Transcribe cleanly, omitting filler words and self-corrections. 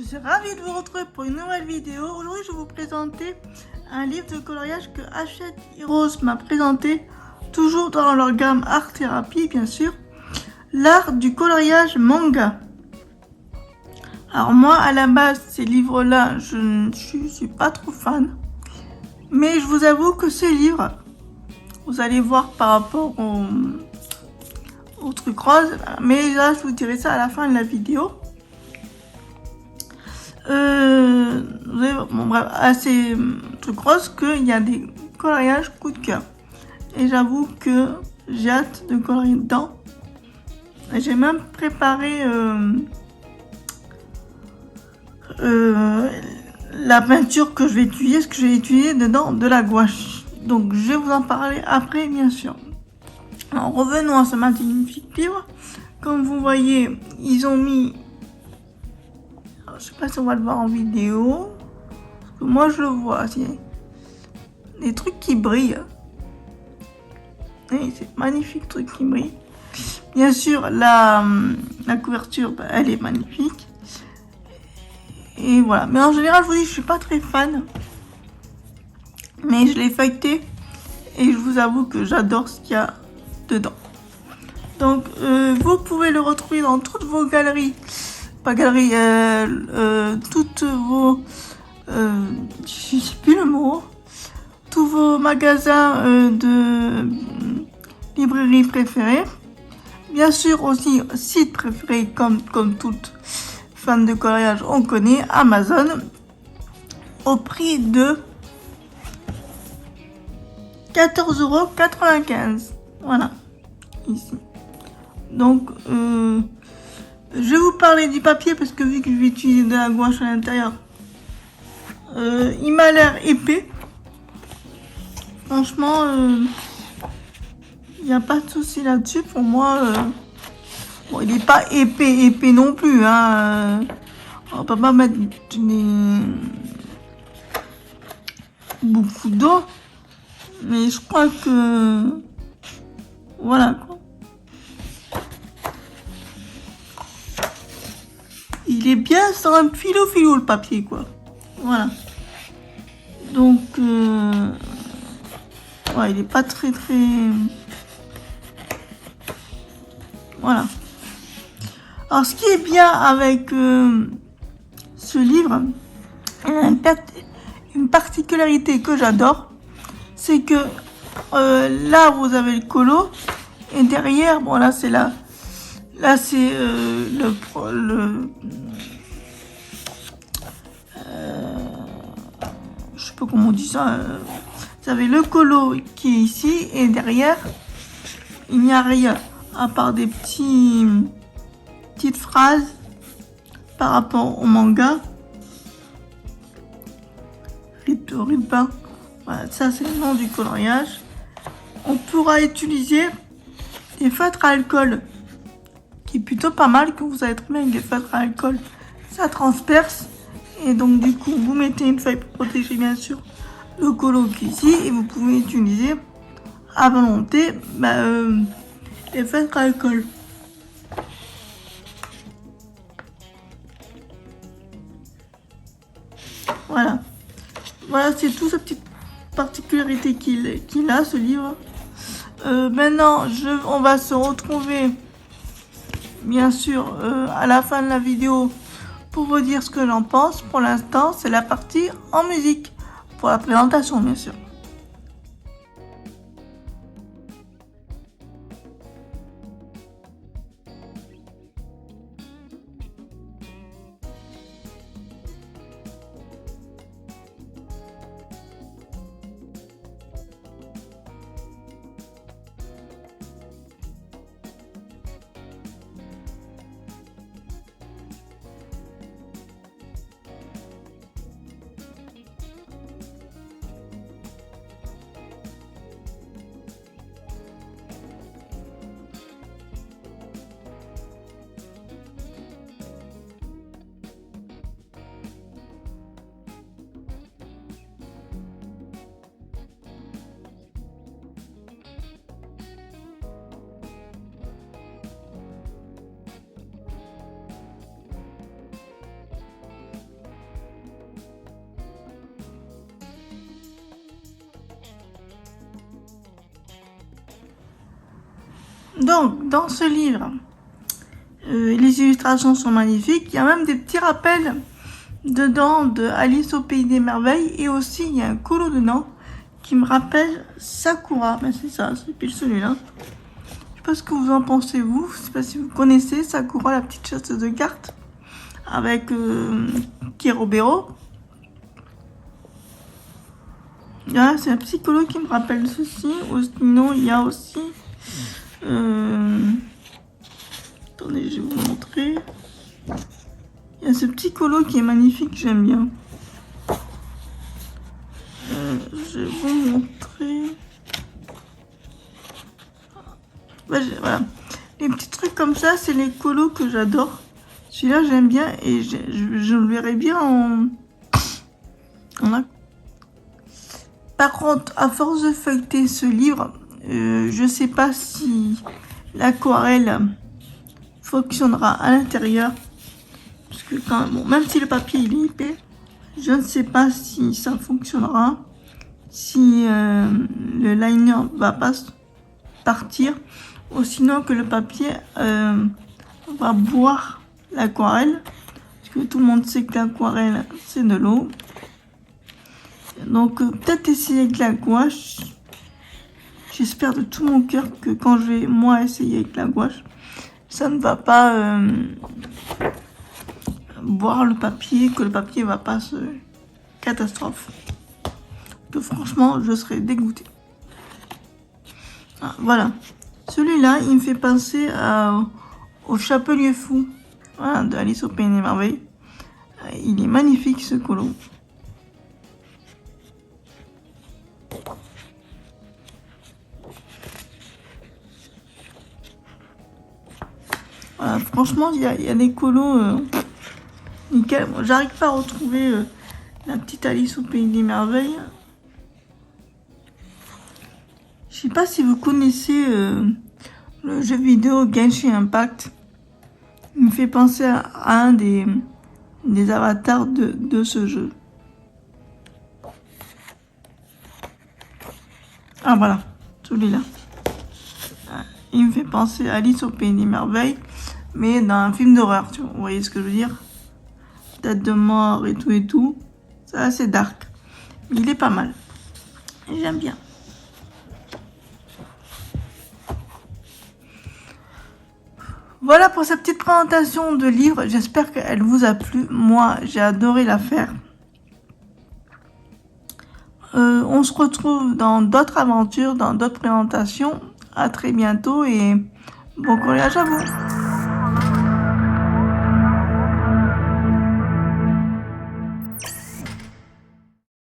suis ravie de vous retrouver pour une nouvelle vidéo. Aujourd'hui, je vais vous présenter un livre de coloriage que Hachette Heroes m'a présenté, toujours dans leur gamme Art Thérapie, bien sûr. L'art du coloriage manga. Alors moi, à la base, ces livres-là, je ne suis pas trop fan. Mais je vous avoue que ces livres, vous allez voir par rapport au truc rose, mais là, je vous dirai ça à la fin de la vidéo. Bon, bref, à ces trucs roses qu'il y a des coloriages coup de cœur. Et j'avoue que j'ai hâte de colorier dedans. J'ai même préparé la peinture que je vais utiliser, ce que je vais utiliser dedans, de la gouache. Donc je vais vous en parler après, bien sûr. Alors revenons à ce magnifique livre. Comme vous voyez, ils ont mis... Alors, je sais pas si on va le voir en vidéo. Parce que moi je le vois, c'est des trucs qui brillent. Et c'est magnifique truc qui brille. Bien sûr, la couverture, bah, elle est magnifique. Et voilà. Mais en général, je vous dis, je suis pas très fan. Mais je l'ai feuilleté. Et je vous avoue que j'adore ce qu'il y a dedans. Donc, vous pouvez le retrouver dans toutes vos galeries. Pas galeries, toutes vos... je sais plus le mot. Tous vos magasins de librairie préférés. Bien sûr aussi, site préféré comme toute fan de coloriage, on connaît Amazon. Au prix de 14,95 €. Voilà, ici. Donc, je vais vous parler du papier parce que vu que je vais utiliser de la gouache à l'intérieur, il m'a l'air épais. Franchement, il n'y a pas de souci là-dessus. Pour moi, bon, il n'est pas épais non plus. Hein. On peut pas mettre beaucoup d'eau. Mais je crois que... Voilà, quoi. Il est bien sur un filo le papier, quoi. Voilà. Donc, ouais, il est pas très... Voilà. Alors, ce qui est bien avec ce livre, une particularité que j'adore, c'est que là, vous avez le colo, et derrière, bon, là, c'est là c'est je sais pas comment on dit ça. Vous avez le colo qui est ici, et derrière, il n'y a rien, à part des petites phrases par rapport au manga. Ripin. Voilà, ça c'est le nom du coloriage. On pourra utiliser des feutres à alcool, qui est plutôt pas mal, que vous savez très bien que les feutres à alcool, ça transperce. Et donc du coup, vous mettez une feuille pour protéger bien sûr le colo qui est ici, et vous pouvez utiliser à volonté les feutres à alcool. Voilà. Voilà, c'est toute sa petite particularité qu'il a, ce livre. Maintenant, on va se retrouver, bien sûr, à la fin de la vidéo pour vous dire ce que j'en pense. Pour l'instant, c'est la partie en musique, pour la présentation, bien sûr. Donc, dans ce livre, les illustrations sont magnifiques. Il y a même des petits rappels dedans de Alice au Pays des Merveilles. Et aussi, il y a un colo dedans qui me rappelle Sakura. Ben, c'est ça, c'est pile celui-là. Je sais pas ce que vous en pensez, vous. Je sais pas si vous connaissez Sakura, la petite chasseuse de cartes. Avec Kerobero. Là, c'est un psychologue qui me rappelle ceci. Sinon, il y a aussi... Attendez, je vais vous montrer. Il y a ce petit colo qui est magnifique, j'aime bien. Je vais vous montrer. Voilà. Les petits trucs comme ça, c'est les colos que j'adore. Celui-là, j'aime bien et je le verrai bien en... Par contre, à force de feuilleter ce livre, je sais pas si l'aquarelle fonctionnera à l'intérieur. Parce que quand bon, même si le papier il est épais, je ne sais pas si ça fonctionnera. Si le liner va pas partir. Ou sinon que le papier va boire l'aquarelle. Parce que tout le monde sait que l'aquarelle, c'est de l'eau. Donc peut-être essayer avec la gouache. J'espère de tout mon cœur que quand je vais moi essayer avec la gouache, ça ne va pas boire le papier, que le papier va pas se catastrophe. Que franchement je serais dégoûtée. Ah, voilà. Celui-là, il me fait penser au Chapelier Fou, voilà, de Alice au Pays des Merveilles. Il est magnifique ce colo. Voilà, franchement, il y a des colos nickel. Bon, j'arrive pas à retrouver la petite Alice au Pays des Merveilles. Je sais pas si vous connaissez le jeu vidéo Genshin Impact. Il me fait penser à un des avatars de ce jeu. Ah voilà, celui-là. Il me fait penser à Alice au Pays des Merveilles, mais dans un film d'horreur, tu vois. Vous voyez ce que je veux dire? Tête de mort et tout et tout. C'est assez dark. Mais il est pas mal. J'aime bien. Voilà pour cette petite présentation de livre. J'espère qu'elle vous a plu. Moi, j'ai adoré la faire. On se retrouve dans d'autres aventures, dans d'autres présentations. À très bientôt et bon courage à vous.